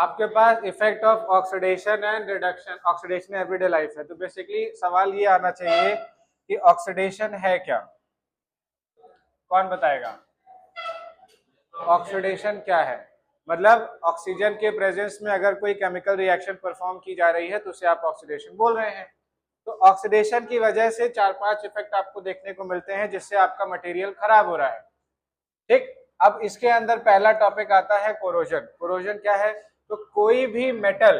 आपके पास effect of oxidation and reduction, oxidation everyday life है, तो बेसिकली सवाल ये आना चाहिए कि ऑक्सीडेशन है क्या, कौन बताएगा ऑक्सीडेशन क्या है। मतलब ऑक्सीजन के प्रेजेंस में अगर कोई केमिकल रिएक्शन परफॉर्म की जा रही है तो उसे आप ऑक्सीडेशन बोल रहे हैं। तो ऑक्सीडेशन की वजह से 4-5 इफेक्ट आपको देखने को मिलते हैं जिससे आपका मटेरियल खराब हो रहा है। ठीक, अब इसके अंदर पहला टॉपिक आता है कोरोजन। कोरोजन क्या है? तो कोई भी मेटल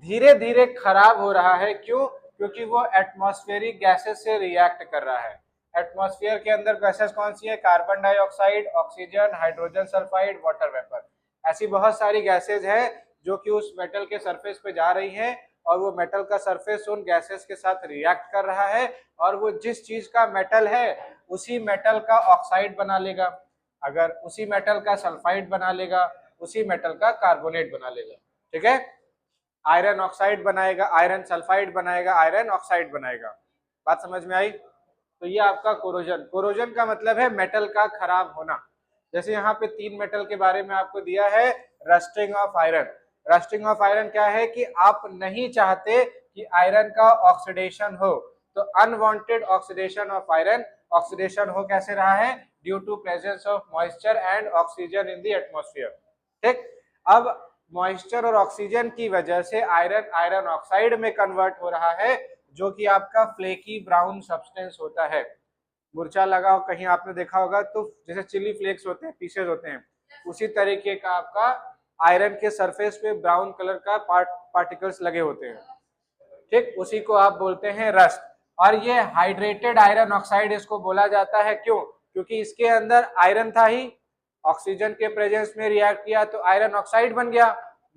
धीरे धीरे खराब हो रहा है, क्यों? क्योंकि वो एटमॉस्फेरिक गैसेस से रिएक्ट कर रहा है। एटमॉस्फेयर के अंदर गैसेस कौन सी है? Carbon dioxide, oxygen, hydrogen sulphide, water vapour. ऐसी बहुत सारी गैसेज हैं जो कि उस मेटल के सरफेस पे जा रही हैं और वो मेटल का सरफेस उन गैसेस के साथ रिएक्ट कर रहा है और वो जिस चीज का मेटल है उसी मेटल का ऑक्साइड बना लेगा, अगर उसी मेटल का सल्फाइड बना लेगा, उसी मेटल का कार्बोनेट बना लेगा। ठीक है, आयरन ऑक्साइड बनाएगा, आयरन सल्फाइड बनाएगा, आयरन ऑक्साइड बनाएगा। बात समझ में आई? तो ये आपका कोरोजन। कोरोजन का मतलब है मेटल का खराब होना। जैसे यहाँ पे 3 मेटल के बारे में आपको दिया है, rusting of iron. Rusting of iron क्या है कि आप नहीं चाहते कि आयरन का ऑक्सीडेशन हो, तो unwanted oxidation of iron. Oxidation हो कैसे रहा है? Due to presence of moisture and oxygen in the atmosphere. ठीक, अब मॉइस्चर और ऑक्सीजन की वजह से आयरन आयरन ऑक्साइड में कन्वर्ट हो रहा है, जो कि आपका फ्लेकी ब्राउन सब्सटेंस होता है। मुर्चा लगा कहीं आपने देखा होगा तो जैसे चिली फ्लेक्स होते हैं, पीसेज होते हैं, उसी तरीके का आपका आयरन के सरफेस पे ब्राउन कलर का पार्टिकल्स लगे होते हैं। ठीक, उसी को आप बोलते हैं रस्ट। और ये हाइड्रेटेड आयरन ऑक्साइड इसको बोला जाता है, क्यों? क्योंकि इसके अंदर आयरन था ही, ऑक्सीजन के प्रेजेंस में रिएक्ट किया तो आयरन ऑक्साइड बन गया,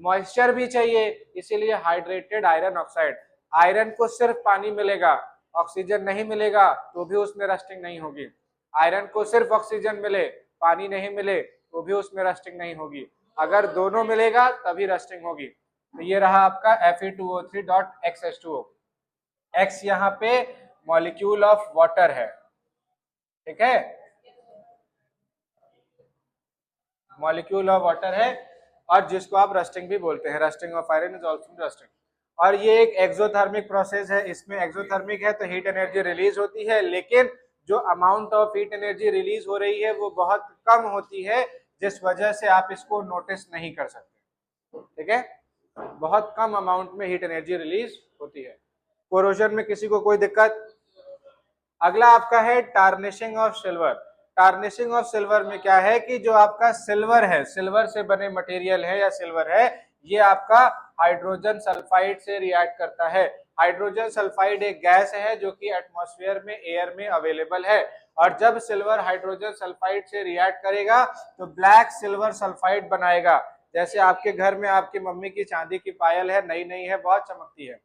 मॉइस्चर भी चाहिए, इसीलिए हाइड्रेटेड आयरन ऑक्साइड। आयरन को सिर्फ पानी मिलेगा, ऑक्सीजन नहीं मिलेगा तो भी उसमें रस्टिंग नहीं होगी। आयरन को सिर्फ ऑक्सीजन मिले, पानी नहीं मिले तो भी उसमें रस्टिंग नहीं होगी। अगर दोनों मिलेगा तभी रस्टिंग होगी। तो ये रहा आपका Fe2O3.XH2O। X यहाँ पे मॉलिक्यूल ऑफ वाटर है। ठीक है, मॉलिक्यूल ऑफ वाटर है और जिसको आप रस्टिंग भी बोलते हैं। Rusting of iron is also rusting. और ये एक एक्सोथर्मिक प्रोसेस है। इसमें एक्सोथर्मिक है तो हीट एनर्जी रिलीज होती है, लेकिन जो amount of heat energy release हो रही है वो बहुत कम होती है, जिस वजह से आप इसको नोटिस नहीं कर सकते। ठीक है, बहुत कम अमाउंट में हीट एनर्जी रिलीज होती है। कोरोजन में किसी को कोई दिक्कत? अगला आपका है tarnishing of silver. Tarnishing of silver में क्या है कि जो आपका सिल्वर है, सिल्वर से बने मटेरियल है या सिल्वर है, ये आपका हाइड्रोजन सल्फाइड से रिएक्ट करता है। हाइड्रोजन सल्फाइड एक गैस है जो कि एटमॉस्फेयर में, एयर में अवेलेबल है, और जब सिल्वर हाइड्रोजन सल्फाइड से रिएक्ट करेगा तो ब्लैक सिल्वर सल्फाइड बनाएगा। जैसे आपके घर में आपकी मम्मी की चांदी की पायल है, नई नई है, बहुत चमकती है,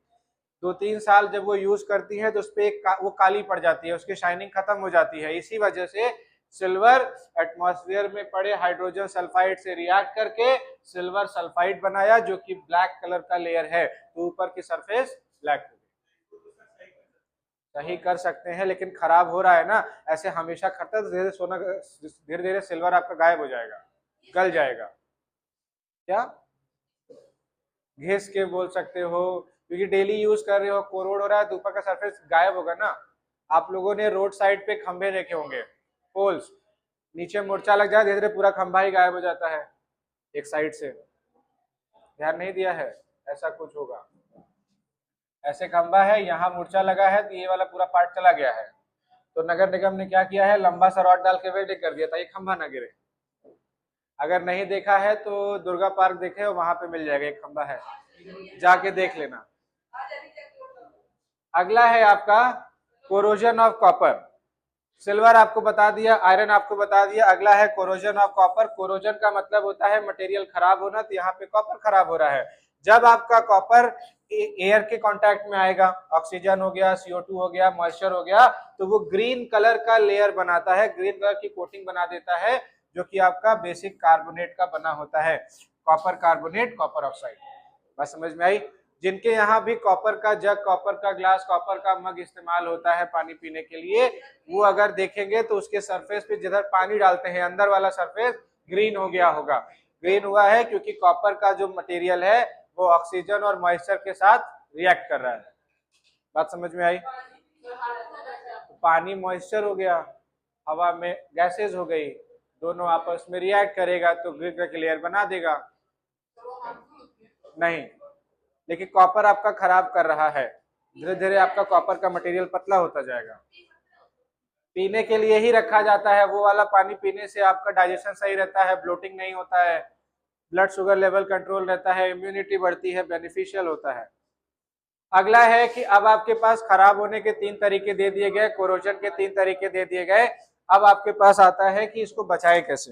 2-3 साल जब वो यूज करती है तो उस पर वो काली पड़ जाती है, उसकी शाइनिंग खत्म हो जाती है। इसी वजह से सिल्वर एटमॉस्फेयर में पड़े हाइड्रोजन सल्फाइड से रिएक्ट करके सिल्वर सल्फाइड बनाया, जो कि ब्लैक कलर का लेयर है, तो ऊपर की सरफेस ब्लैक हो गई। सही कर सकते हैं, लेकिन खराब हो रहा है ना, ऐसे हमेशा करता तो धीरे सोना, धीरे धीरे सिल्वर आपका गायब हो जाएगा, गल जाएगा। क्या घिस के बोल सकते हो, क्योंकि डेली यूज कर रहे हो, कोरोड हो रहा है तो ऊपर का सरफेस गायब होगा ना। आप लोगों ने रोड साइड पे खंभे देखे होंगे, पोल्स, नीचे मोर्चा लग जाए, धीरे धीरे पूरा खंभा ही गायब हो जाता है एक साइड से। ध्यान नहीं दिया है? ऐसा कुछ होगा। ऐसे खंभा है, यहाँ मूर्छा लगा है तो ये वाला पूरा पार्ट चला गया है, तो नगर निगम ने क्या किया है, लंबा सा रॉड डाल के वेल्डिंग कर दिया था, ये खंभा ना गिरे। अगर नहीं देखा है तो दुर्गा पार्क देखे, वहां पे मिल जाएगा, एक खंभा है, जाके देख लेना। अगला है आपका कोरोजन ऑफ कॉपर। सिल्वर आपको बता दिया, आयरन आपको बता दिया, अगला है कोरोजन ऑफ कॉपर। कोरोजन का मतलब होता है मटेरियल खराब होना, तो यहाँ पे कॉपर खराब हो रहा है। जब आपका कॉपर एयर के कांटेक्ट में आएगा, ऑक्सीजन हो गया, CO2 हो गया, मॉइस्चर हो गया, तो वो ग्रीन कलर का लेयर बनाता है, ग्रीन कलर की कोटिंग बना देता है, जो कि आपका बेसिक कार्बोनेट का बना होता है, कॉपर कार्बोनेट, कॉपर ऑक्साइड। बात समझ में आई? जिनके यहाँ भी कॉपर का जग, कॉपर का ग्लास, कॉपर का मग इस्तेमाल होता है पानी पीने के लिए, वो अगर देखेंगे तो उसके सरफेस पे जिधर पानी डालते हैं अंदर वाला सरफेस ग्रीन हो गया होगा। ग्रीन हुआ है क्योंकि कॉपर का जो मटेरियल है वो ऑक्सीजन और मॉइस्चर के साथ रिएक्ट कर रहा है। बात समझ में आई? पानी मॉइस्चर हो गया, हवा में गैसेज हो गई, दोनों आपस में रिएक्ट करेगा तो ग्रीन का लेयर बना देगा। नहीं, लेकिन कॉपर आपका खराब कर रहा है, धीरे धीरे आपका कॉपर का मटेरियल पतला होता जाएगा। पीने के लिए ही रखा जाता है, वो वाला पानी पीने से आपका डाइजेशन सही रहता है, ब्लोटिंग नहीं होता है, ब्लड शुगर लेवल कंट्रोल रहता है, इम्यूनिटी बढ़ती है, बेनिफिशियल होता है। अगला है कि अब आपके पास खराब होने के 3 तरीके दे दिए गए, कोरोजन के 3 तरीके दे दिए गए। अब आपके पास आता है कि इसको बचाए कैसे।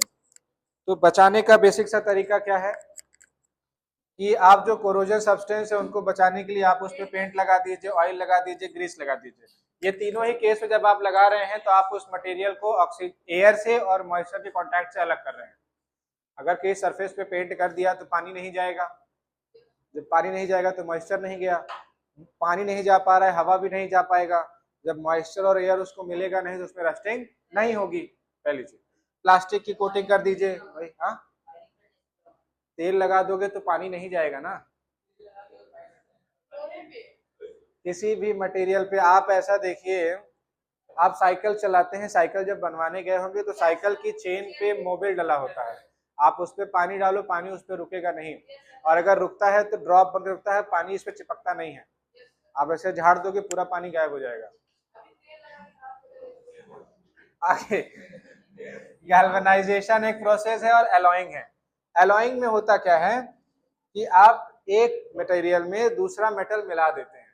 तो बचाने का बेसिक सा तरीका क्या है कि आप जो कोरोजन सब्सटेंस है उनको बचाने के लिए आप उस पर पेंट लगा दीजिए, ऑयल लगा दीजिए, ग्रीस लगा दीजिए। ये तीनों ही केस में जब आप लगा रहे हैं तो आप उस मटेरियल को एयर से और मॉइस्चर के कॉन्टैक्ट से अलग कर रहे हैं। अगर कहीं सरफेस पे पेंट कर दिया तो पानी नहीं जाएगा, जब पानी नहीं जाएगा तो मॉइस्चर नहीं गया, पानी नहीं जा पा रहा है, हवा भी नहीं जा पाएगा, जब मॉइस्चर और एयर उसको मिलेगा नहीं तो उसमें रस्टिंग नहीं होगी। पहली चीज, प्लास्टिक की कोटिंग कर दीजिए भाई, हाँ तेल लगा दोगे तो पानी नहीं जाएगा ना। किसी भी मटेरियल पे आप ऐसा देखिए, आप साइकिल चलाते हैं, साइकिल जब बनवाने गए होंगे तो साइकिल की चेन पे मोबिल डला होता है, आप उस पर पानी डालो, पानी उस पर रुकेगा नहीं, और अगर रुकता है तो ड्रॉप बन रुकता है, पानी इस पर चिपकता नहीं है। आप ऐसे झाड़ दोगे पूरा पानी गायब हो जाएगा। आगे, गैल्वेनाइजेशन एक प्रोसेस है और एलॉइंग है। एलॉइंग में होता क्या है कि आप एक मटेरियल में दूसरा मेटल मिला देते हैं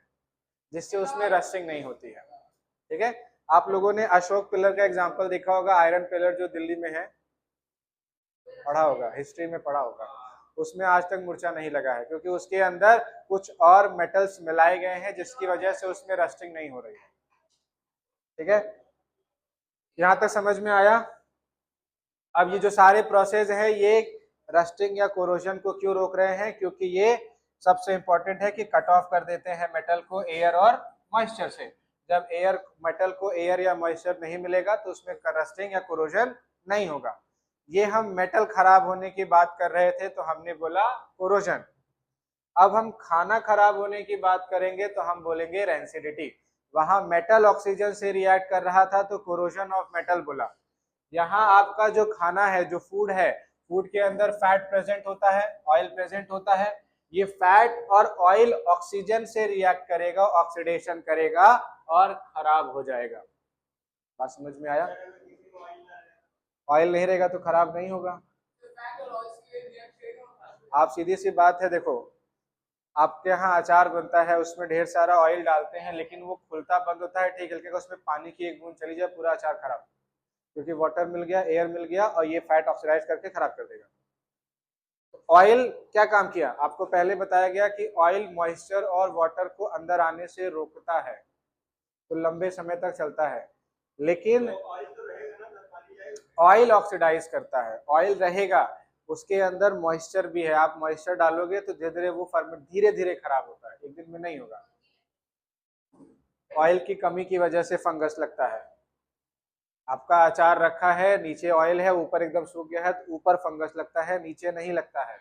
जिससे उसमें रस्टिंग नहीं होती है। ठीक है, आप लोगों ने अशोक पिलर का एग्जांपल देखा होगा, आयरन पिलर जो दिल्ली में है, पढ़ा होगा, हिस्ट्री में पढ़ा होगा। उसमें आज तक मूर्छा नहीं लगा है क्योंकि उसके अंदर कुछ और मेटल्स मिलाए गए हैं जिसकी वजह से उसमें रस्टिंग नहीं हो रही है। ठीक है, यहां तक समझ में आया? अब ये जो सारे प्रोसेस है ये रस्टिंग या कोरोजन को क्यों रोक रहे हैं, क्योंकि ये सबसे इंपॉर्टेंट है कि कट ऑफ कर देते हैं मेटल को एयर और मॉइस्चर से। जब एयर मेटल को एयर या मॉइस्चर नहीं मिलेगा तो उसमें रस्टिंग या कोरोजन नहीं होगा। ये हम मेटल खराब होने की बात कर रहे थे तो हमने बोला कोरोजन। अब हम खाना खराब होने की बात करेंगे तो हम बोलेंगे रेंसिडिटी। वहां मेटल ऑक्सीजन से रिएक्ट कर रहा था तो कोरोजन ऑफ मेटल बोला। यहाँ आपका जो खाना है, जो फूड है, फूड के अंदर फैट प्रेजेंट होता है, ऑयल प्रेजेंट होता है, ये फैट और ऑयल ऑक्सीजन से रिएक्ट करेगा, ऑक्सीडेशन करेगा और खराब हो जाएगा। बात समझ में आया? ऑयल नहीं रहेगा तो खराब नहीं होगा। आप सीधी सी बात है, देखो आपके यहाँ अचार बनता है, उसमें ढेर सारा ऑयल डालते हैं लेकिन वो खुलता बंद होता है, ठीक है, उसमें पानी की एक बूंद चली जाए पूरा अचार खराब, क्योंकि वाटर मिल गया, एयर मिल गया और ये फैट ऑक्सीडाइज करके खराब कर देगा। ऑयल क्या काम किया, आपको पहले बताया गया कि ऑयल मॉइस्चर और वाटर को अंदर आने से रोकता है तो लंबे समय तक चलता है, लेकिन ऑयल ऑक्सीडाइज करता है। ऑयल रहेगा, उसके अंदर मॉइस्चर भी है, आप मॉइस्चर डालोगे तो धीरे धीरे वो फर्मेंट धीरे धीरे खराब होता है, एक दिन में नहीं होगा। ऑयल की कमी की वजह से फंगस लगता है। आपका अचार रखा है, नीचे ऑयल है, ऊपर एकदम सूख गया है तो ऊपर फंगस लगता है, नीचे नहीं लगता है।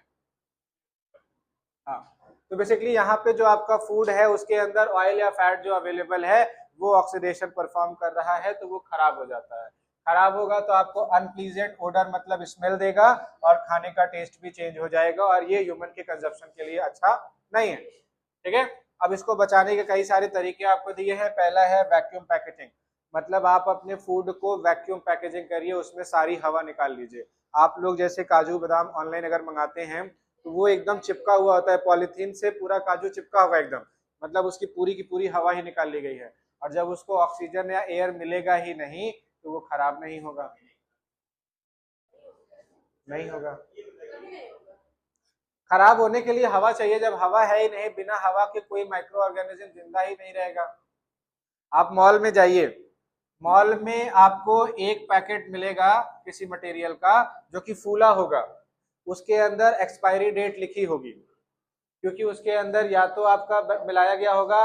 हाँ, तो बेसिकली यहाँ पे जो आपका फूड है उसके अंदर ऑयल या फैट जो अवेलेबल है वो ऑक्सीडेशन परफॉर्म कर रहा है तो वो खराब हो जाता है। खराब होगा तो आपको अनप्लीजेंट ओडर मतलब स्मेल देगा और खाने का टेस्ट भी चेंज हो जाएगा और ये ह्यूमन के कंजप्शन के लिए अच्छा नहीं है। ठीक है, अब इसको बचाने के कई सारे तरीके आपको दिए हैं। पहला है वैक्यूम पैकेजिंग, मतलब आप अपने फूड को वैक्यूम पैकेजिंग करिए, उसमें सारी हवा निकाल लीजिए। आप लोग जैसे काजू बादाम ऑनलाइन अगर मंगाते हैं तो वो एकदम चिपका हुआ होता है, पॉलीथीन से पूरा काजू चिपका हुआ एकदम, मतलब उसकी पूरी की पूरी हवा ही निकाल ली गई है, और जब उसको ऑक्सीजन या एयर मिलेगा ही नहीं तो वो खराब नहीं होगा, नहीं होगा। खराब होने के लिए हवा चाहिए, जब हवा है ही नहीं, बिना हवा के कोई माइक्रो ऑर्गेनिज्म जिंदा ही नहीं रहेगा। आप मॉल में जाइए, मॉल में आपको एक पैकेट मिलेगा किसी मटेरियल का जो कि फूला होगा, उसके अंदर एक्सपायरी डेट लिखी होगी, क्योंकि उसके अंदर या तो आपका मिलाया गया होगा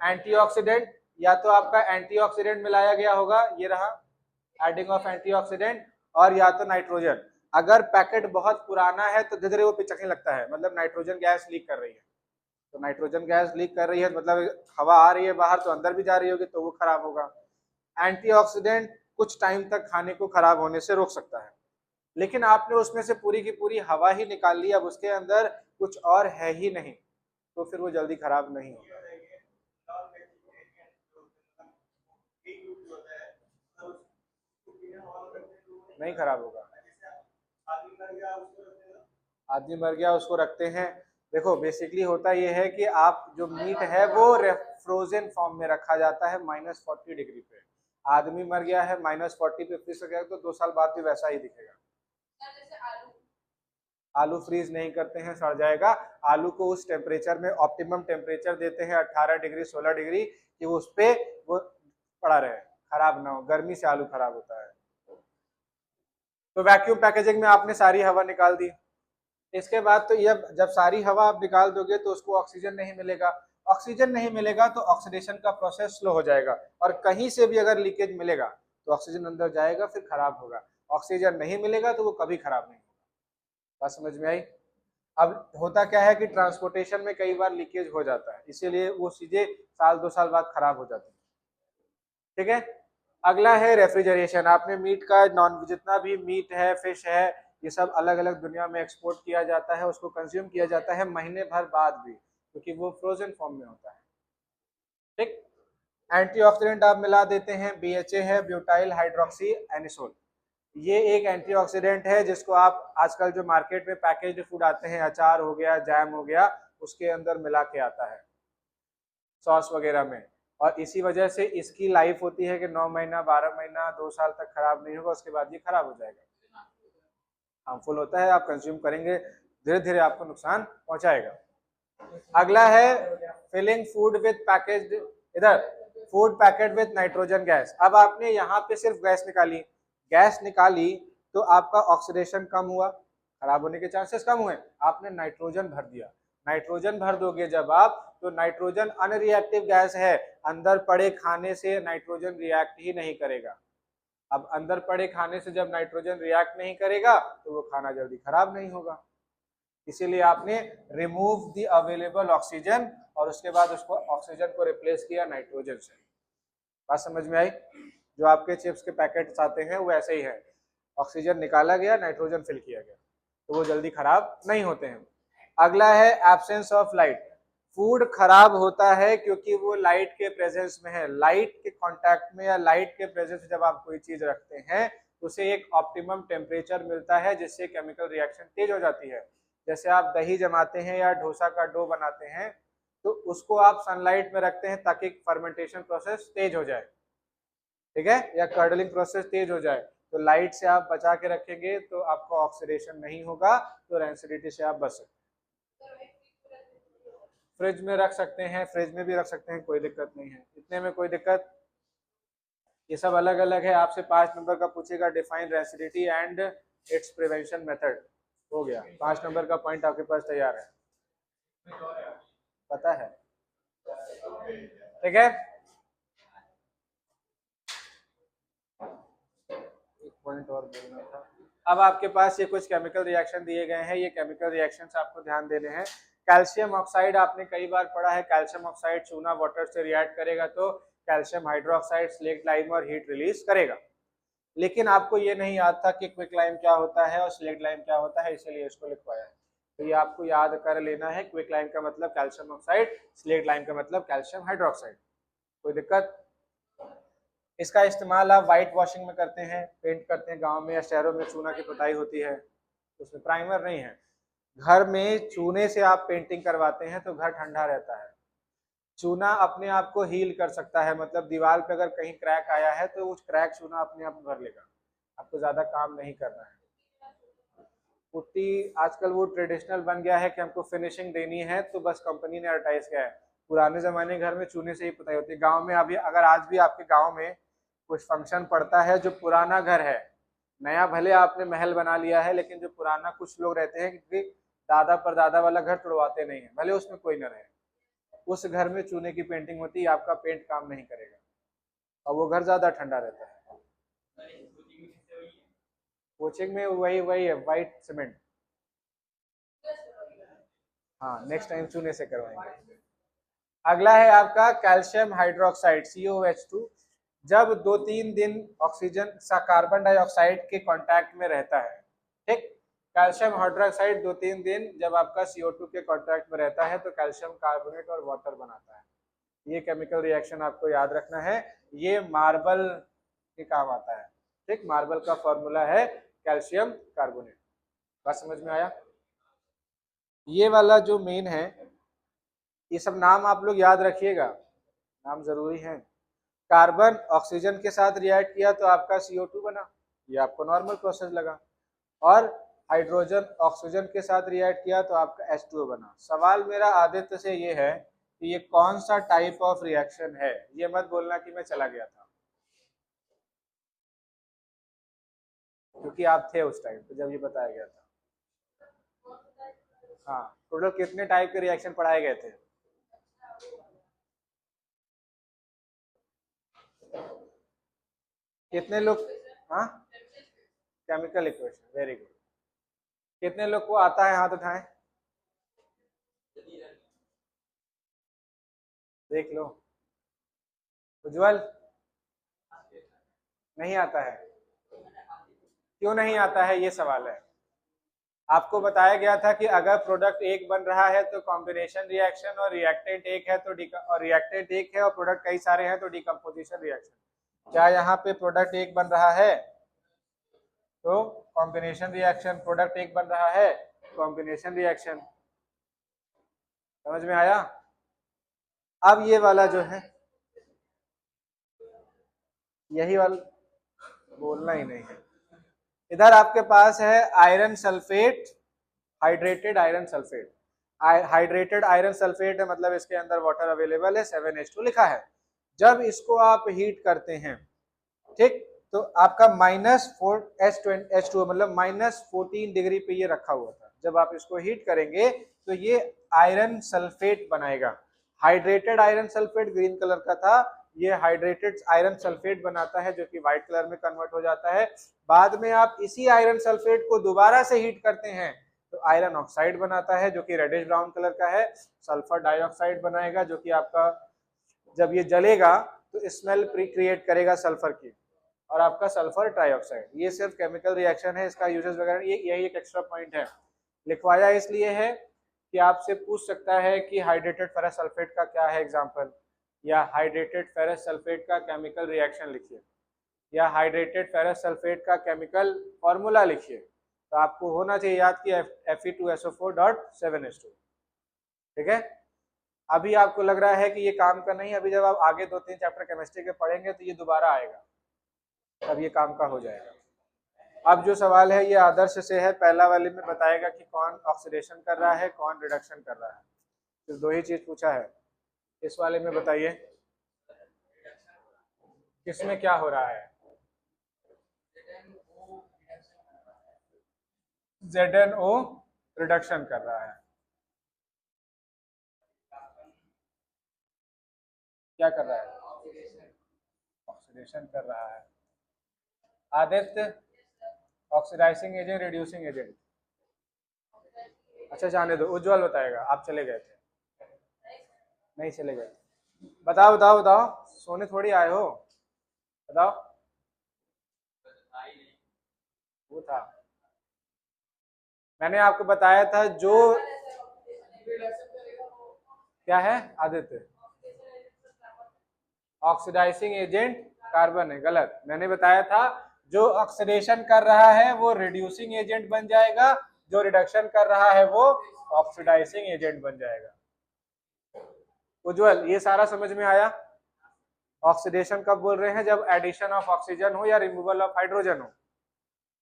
एंटीऑक्सीडेंट, या तो आपका एंटीऑक्सीडेंट मिलाया गया होगा, ये रहा एडिंग ऑफ एंटीऑक्सीडेंट, और या तो नाइट्रोजन। अगर पैकेट बहुत पुराना है तो धीरे धीरे वो पिचकने लगता है, मतलब नाइट्रोजन गैस लीक कर रही है। तो नाइट्रोजन गैस लीक कर रही है मतलब हवा आ रही है बाहर तो अंदर भी जा रही होगी, तो वो खराब होगा। एंटीऑक्सीडेंट कुछ टाइम तक खाने को खराब होने से रोक सकता है, लेकिन आपने उसमें से पूरी की पूरी हवा ही निकाल ली, अब उसके अंदर कुछ और है ही नहीं, तो फिर वो जल्दी खराब नहीं होगा। नहीं खराब होगा। आदमी मर गया उसको रखते हैं। देखो बेसिकली होता ये है कि आप जो मीट है वो फ्रोजन फॉर्म में रखा जाता है -40 डिग्री पे। आदमी मर गया है -40 पे फ्रीज हो गया तो 2 साल बाद भी वैसा ही दिखेगा। आलू फ्रीज नहीं करते हैं, सड़ जाएगा। आलू को उस टेम्परेचर में ऑप्टिमम टेम्परेचर देते हैं 18 डिग्री 16 डिग्री, कि उस पे वो पड़ा रहे, खराब ना हो। गर्मी से आलू खराब होता है। तो वैक्यूम पैकेजिंग में आपने सारी हवा निकाल दी। इसके बाद तो ये जब सारी हवा आप निकाल दोगे तो उसको ऑक्सीजन नहीं मिलेगा। ऑक्सीजन नहीं मिलेगा तो ऑक्सीडेशन का प्रोसेस स्लो हो जाएगा, और कहीं से भी अगर लीकेज मिलेगा तो ऑक्सीजन अंदर जाएगा फिर खराब होगा। ऑक्सीजन नहीं मिलेगा तो वो कभी खराब नहीं होगा। बात समझ में आई? अब होता क्या है कि ट्रांसपोर्टेशन में कई बार लीकेज हो जाता है, इसीलिए वो चीजें साल 2 साल बाद खराब हो जाती है। ठीक है, अगला है रेफ्रिजरेशन। आपने मीट का नॉन जितना भी मीट है, फिश है, ये सब अलग अलग दुनिया में एक्सपोर्ट किया जाता है, उसको कंज्यूम किया जाता है महीने भर बाद भी, क्योंकि वो फ्रोजन फॉर्म में होता है। ठीक, एंटीऑक्सीडेंट आप मिला देते हैं, BHA है, ब्यूटाइल हाइड्रोक्सी एनिसोल। ये एक एंटीऑक्सीडेंट है जिसको आप आजकल जो मार्केट में पैकेज्ड फूड आते हैं, अचार हो गया, जैम हो गया, उसके अंदर मिला के आता है, सॉस वगैरह में। और इसी वजह से इसकी लाइफ होती है कि 9 महीना 12 महीना 2 साल तक खराब नहीं होगा, उसके बाद ये खराब हो जाएगा। हार्मफुल होता है, आप कंज्यूम करेंगे धीरे धीरे आपको नुकसान पहुंचाएगा। अगला है फिलिंग फूड विद पैकेज्ड, इधर food packet with nitrogen gas. अब आपने यहाँ पे सिर्फ गैस निकाली, गैस निकाली तो आपका ऑक्सीडेशन कम हुआ, खराब होने के चांसेस कम हुए। आपने नाइट्रोजन भर दिया, नाइट्रोजन भर दोगे जब आप, तो नाइट्रोजन अनरिएक्टिव गैस है, अंदर पड़े खाने से नाइट्रोजन रिएक्ट ही नहीं करेगा। अब अंदर पड़े खाने से जब नाइट्रोजन रिएक्ट नहीं करेगा तो वो खाना जल्दी खराब नहीं होगा। इसीलिए आपने रिमूव द अवेलेबल ऑक्सीजन और उसके बाद उसको ऑक्सीजन को रिप्लेस किया नाइट्रोजन से। बात समझ में आई? जो आपके चिप्स के पैकेट्स आते हैं वो ऐसे ही है, ऑक्सीजन निकाला गया, नाइट्रोजन फिल किया गया, तो वो जल्दी खराब नहीं होते हैं। अगला है एब्सेंस ऑफ लाइट। फूड खराब होता है क्योंकि वो लाइट के प्रेजेंस में है। लाइट के कांटेक्ट में या लाइट के प्रेजेंस में जब आप कोई चीज रखते हैं तो उसे एक ऑप्टिमम टेम्परेचर मिलता है, जिससे केमिकल रिएक्शन तेज हो जाती है। जैसे आप दही जमाते हैं या डोसा का डो बनाते हैं तो उसको आप सनलाइट में रखते हैं ताकि फर्मेंटेशन प्रोसेस तेज हो जाए, ठीक है, या कर्डलिंग प्रोसेस तेज हो जाए। तो लाइट से आप बचा के रखेंगे तो आपको ऑक्सीडेशन नहीं होगा, तो रेंसिडिटी से आप बच सकते हैं। फ्रिज में रख सकते हैं, फ्रिज में भी रख सकते हैं, कोई दिक्कत नहीं है, इतने में कोई दिक्कत। ये सब अलग अलग है। आपसे 5 नंबर का पूछेगा, define rancidity and it's prevention method. हो गया, 5 नंबर का पॉइंट आपके पास तैयार है, पता है, ठीक है। एक पॉइंट और बोलना था। अब आपके पास ये कुछ केमिकल रिएक्शन दिए गए हैं, ये केमिकल रिएक्शंस आपको ध्यान देने हैं। कैल्शियम ऑक्साइड आपने कई बार पढ़ा है, कैल्शियम ऑक्साइड चूना वाटर से रिएक्ट करेगा तो कैल्शियम हाइड्रोक्साइड स्लेट लाइम और हीट रिलीज करेगा। लेकिन आपको ये नहीं याद था कि क्विक लाइम क्या होता है और स्लेट लाइम क्या होता है, इसलिए इसको लिखवाया है। तो ये आपको याद कर लेना है, क्विक लाइम का मतलब कैल्शियम ऑक्साइड, स्लेट लाइम का मतलब कैल्शियम हाइड्रोक्साइड। कोई दिक्कत? इसका इस्तेमाल आप वाइट वॉशिंग में करते हैं, पेंट करते हैं, गांव में या शहरों में चूना की पुताई होती है, उसमें प्राइमर नहीं है। घर में चूने से आप पेंटिंग करवाते हैं तो घर ठंडा रहता है। चूना अपने आप को हील कर सकता है, मतलब दीवार पे अगर कहीं क्रैक आया है तो उस क्रैक चूना अपने आप भर लेगा, आपको ज्यादा काम नहीं करना है। पुट्टी आजकल वो ट्रेडिशनल बन गया है कि हमको फिनिशिंग देनी है तो बस कंपनी ने एडवर्टाइज किया है। पुराने जमाने घर में चूने से ही पुताई होती है। गांव में अभी अगर आज भी आपके गांव में कुछ फंक्शन पड़ता है, जो पुराना घर है, नया भले आपने महल बना लिया है, लेकिन जो पुराना कुछ लोग रहते हैं क्योंकि दादा परदादा वाला घर तोड़वाते नहीं है, भले उसमें कोई न रहे, उस घर में चूने की पेंटिंग होती है, आपका पेंट काम नहीं करेगा और वो घर ज्यादा ठंडा रहता है। कोचिंग में वही वही है, वाइट सीमेंट। हाँ नेक्स्ट टाइम चूने से करवाएंगे। अगला है आपका कैल्शियम हाइड्रोक्साइड COH2। जब 2-3 दिन ऑक्सीजन कार्बन डाइऑक्साइड के कांटेक्ट में रहता है, ठीक, कैल्शियम हाइड्रोक्साइड 2-3 दिन जब आपका CO2 के कांटेक्ट में रहता है तो कैल्शियम कार्बोनेट और वाटर बनाता है। ये केमिकल रिएक्शन आपको याद रखना है, ये मार्बल के काम आता है, ठीक। मार्बल का फॉर्मूला है कैल्शियम कार्बोनेट। बात समझ में आया? ये वाला जो मेन है, ये सब नाम आप लोग याद रखिएगा, नाम जरूरी है। कार्बन ऑक्सीजन के साथ रिएक्ट किया तो आपका CO2 बना, ये आपको नॉर्मल प्रोसेस लगा। और हाइड्रोजन ऑक्सीजन के साथ रिएक्ट किया तो आपका H2O बना। सवाल मेरा आदित्य से ये है कि ये कौन सा टाइप ऑफ रिएक्शन है, ये मत बोलना कि मैं चला गया था, क्योंकि आप थे उस टाइम पे जब ये बताया गया था। हाँ, टोटल कितने टाइप के रिएक्शन पढ़ाए गए थे? कितने लोग? हाँ, केमिकल इक्वेशन, वेरी गुड। कितने लोग को आता है, हाथ उठाएं, देख लो। उज्जवल, नहीं आता है? क्यों नहीं आता है, ये सवाल है। आपको बताया गया था कि अगर प्रोडक्ट एक बन रहा है तो कॉम्बिनेशन रिएक्शन, और रिएक्टेंट एक है तो और रिएक्टेंट एक है और प्रोडक्ट कई सारे हैं तो डिकम्पोजिशन रिएक्शन। क्या यहाँ पे प्रोडक्ट एक बन रहा है तो कॉम्बिनेशन रिएक्शन, प्रोडक्ट एक बन रहा है कॉम्बिनेशन रिएक्शन। समझ में आया? अब ये वाला जो है, यही वाला बोलना ही नहीं है। इधर आपके पास है iron sulphate, hydrated iron sulphate. Hydrated iron sulphate है, मतलब इसके अंदर वाटर अवेलेबल है, 7H2 लिखा है। जब इसको आप हीट करते हैं, ठीक, तो आपका -4H2O मतलब -14 डिग्री पे ये रखा हुआ था। जब आप इसको हीट करेंगे तो ये आयरन सल्फेट बनाएगा। Hydrated iron sulphate green colour का था, ये हाइड्रेटेड आयरन सल्फेट बनाता है जो कि व्हाइट कलर में कन्वर्ट हो जाता है। बाद में आप इसी आयरन सल्फेट को दोबारा से हीट करते हैं तो आयरन ऑक्साइड बनाता है जो कि रेडिश ब्राउन कलर का है। सल्फर डाइऑक्साइड बनाएगा जो कि आपका जब ये जलेगा तो स्मेल क्रिएट करेगा सल्फर की, और आपका सल्फर ट्राइऑक्साइड। ये सिर्फ केमिकल रिएक्शन है, इसका यूजेस वगैरह यही एक एक्स्ट्रा पॉइंट है। लिखवाया इसलिए है कि आपसे पूछ सकता है कि हाइड्रेटेड फेरस सल्फेट का क्या है एग्जांपल, या हाइड्रेटेड फेरस सल्फेट का केमिकल रिएक्शन लिखिए, या हाइड्रेटेड फेरस सल्फेट का केमिकल फॉर्मूला लिखिए। तो आपको होना चाहिए याद कि Fe2SO4.7H2, ठीक है। अभी आपको लग रहा है कि ये काम का नहीं, अभी जब आप आगे 2-3 चैप्टर केमिस्ट्री के पढ़ेंगे तो ये दोबारा आएगा, तब ये काम का हो जाएगा। अब जो सवाल है ये आदर्श से है, पहला वाले में बताएगा कि कौन ऑक्सीडेशन कर रहा है कौन रिडक्शन कर रहा है, तो 2 ही चीज पूछा है। इस वाले में बताइए किसमें क्या हो रहा है? ZNO रिडक्शन कर रहा है। क्या कर रहा है? ऑक्सीडेशन कर रहा है। Aditya, oxidising agent, reducing agent? अच्छा जाने दो, उज्जवल बताएगा, आप चले गए थे। नहीं चले गए, बताओ बताओ बताओ, सोने थोड़ी आए हो, बताओ। वो था, मैंने आपको बताया था जो, क्या है आदित्य? ऑक्सीडाइजिंग एजेंट कार्बन है, गलत। मैंने बताया था जो ऑक्सीडेशन कर रहा है वो रिड्यूसिंग एजेंट बन जाएगा, जो रिडक्शन कर रहा है वो ऑक्सीडाइजिंग एजेंट बन जाएगा। उज्जवल, ये सारा समझ में आया? ऑक्सीडेशन कब बोल रहे हैं? जब एडिशन ऑफ ऑक्सीजन हो या रिमूवल ऑफ हाइड्रोजन हो।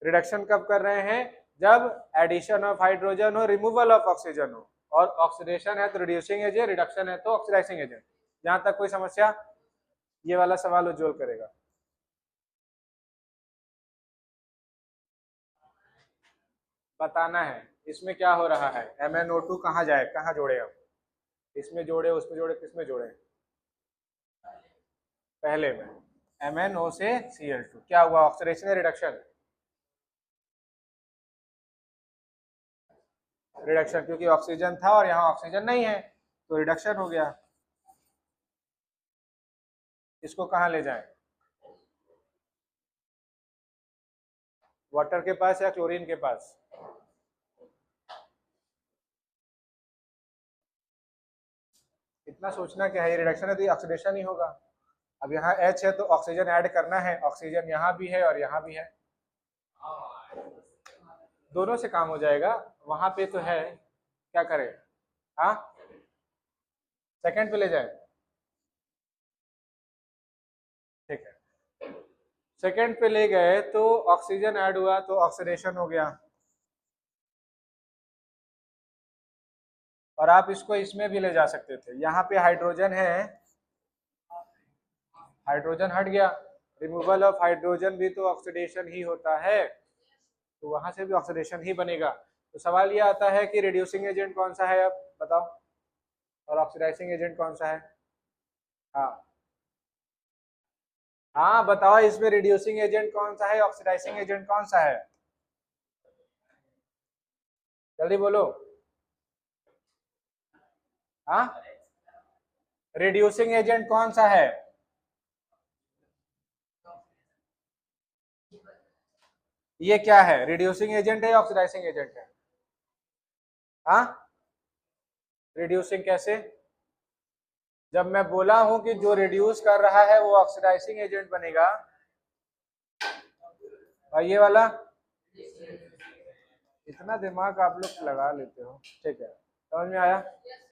रिडक्शन कब कर रहे हैं? जब एडिशन ऑफ हाइड्रोजन हो, रिमूवल ऑफ ऑक्सीजन हो। और ऑक्सीडेशन है तो रिड्यूसिंग एजेंट, रिडक्शन है तो ऑक्सीडाइजिंग एजेंट। जहां तक कोई समस्या? ये वाला सवाल उज्जवल करेगा। बताना है इसमें क्या हो रहा है। MnO2 कहाँ जाए, कहाँ जोड़े हम? इसमें जोड़े, उसमें जोड़े, किसमें जोड़े? पहले में MnO से Cl2, क्या हुआ? ऑक्सीडेशन या रिडक्शन? रिडक्शन, क्योंकि ऑक्सीजन था और यहाँ ऑक्सीजन नहीं है तो रिडक्शन हो गया। इसको कहाँ ले जाएं, वाटर के पास या क्लोरीन के पास? इतना सोचना क्या है, ये रिडक्शन है तो ये ऑक्सीडेशन ही होगा। अब यहाँ H है तो ऑक्सीजन ऐड करना है, ऑक्सीजन यहाँ भी है और यहाँ भी है, दोनों से काम हो जाएगा। वहां पे तो है, क्या करें? हाँ, सेकंड पे ले जाए, ठीक है। सेकंड पे ले गए तो ऑक्सीजन ऐड हुआ तो ऑक्सीडेशन हो गया। और आप इसको इसमें भी ले जा सकते थे, यहाँ पे हाइड्रोजन है, हाइड्रोजन हट गया, रिमूवल ऑफ हाइड्रोजन भी तो ऑक्सीडेशन ही होता है, तो वहां से भी ऑक्सीडेशन ही बनेगा। तो सवाल ये आता है कि रिड्यूसिंग एजेंट कौन सा है, अब बताओ, और ऑक्सीडाइजिंग एजेंट कौन सा है? हाँ हाँ बताओ, इसमें रिड्यूसिंग एजेंट कौन सा है, ऑक्सीडाइजिंग एजेंट कौन सा है? जल्दी बोलो। हाँ, रिड्यूसिंग एजेंट कौन सा है? ये क्या है, रिड्यूसिंग एजेंट है या ऑक्सीडाइजिंग एजेंट है? हाँ, रिड्यूसिंग कैसे? जब मैं बोला हूं कि जो रिड्यूस कर रहा है वो ऑक्सीडाइजिंग एजेंट बनेगा, और ये वाला, इतना दिमाग आप लोग लगा लेते हो, ठीक है, समझ में आया?